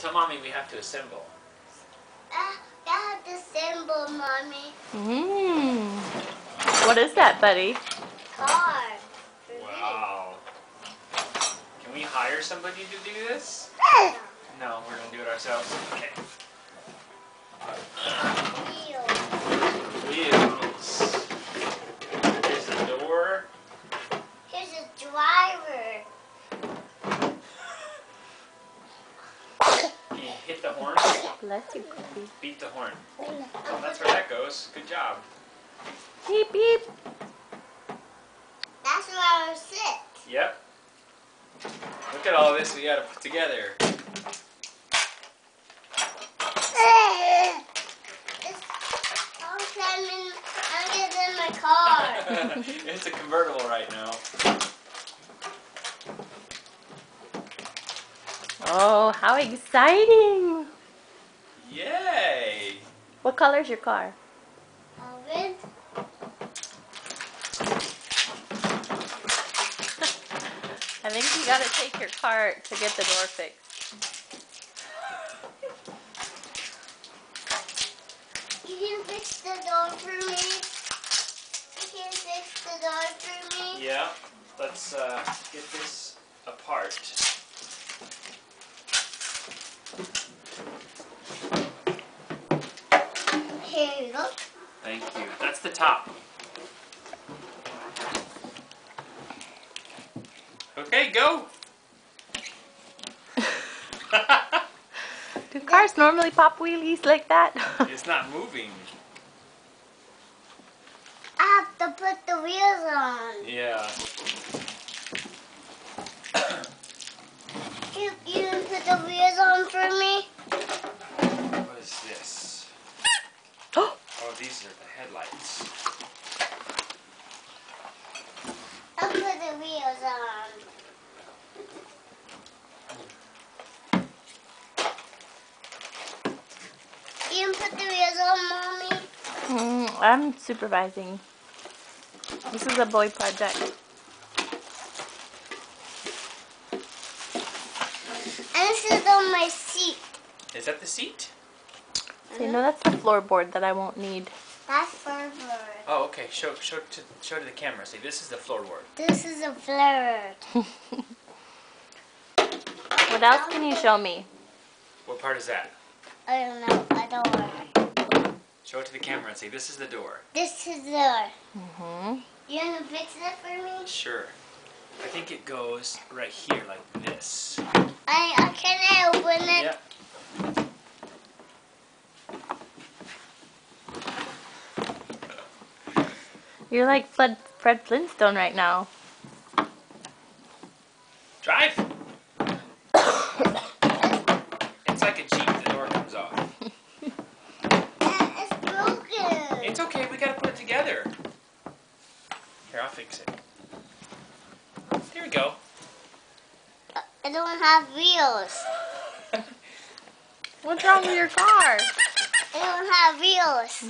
Tell Mommy we have to assemble. That's the symbol, Mommy. What is that, buddy? Car. Wow. Can we hire somebody to do this? No, we're going to do it ourselves. Okay. Wheels. Here's the door. Here's a driver. Can you hit the horn? Bless you, Kobe. Beat the horn. Well, that's where that goes. Good job. Beep, beep. That's where I sit. Yep. Look at all this we got to put together. I'm getting in my car. It's a convertible right now. Oh, how exciting! Yay! What color is your car? Red. I think you gotta take your car to get the door fixed. You can fix the door for me. You can fix the door for me. Yeah, let's get this apart. Here you go. Thank you. That's the top. Okay, go! Do cars normally pop wheelies like that? It's not moving. I have to put the wheels on. Yeah. You can put the wheels on for me? What is this? Oh, Oh, these are the headlights. I'll put the wheels on. You can put the wheels on, Mommy? I'm supervising. This is a boy project. And this is on my seat. Is that the seat? So, you know, that's the floorboard that I won't need. That's for bird. Oh, okay. Show to the camera. See, this is the floorboard. This is a flirt. What else can you show me? What part is that? I don't know. A door. Show it to the camera and say, this is the door. This is the door. Mm-hmm. You want to fix it for me? Sure. I think it goes right here like this. Can I open it? Yeah. You're like Fred Flintstone right now. Drive! It's like a Jeep, the door comes off. It's broken. It's okay, we gotta put it together. Here, I'll fix it. There we go. I don't have wheels. What's wrong with your car? I don't have wheels.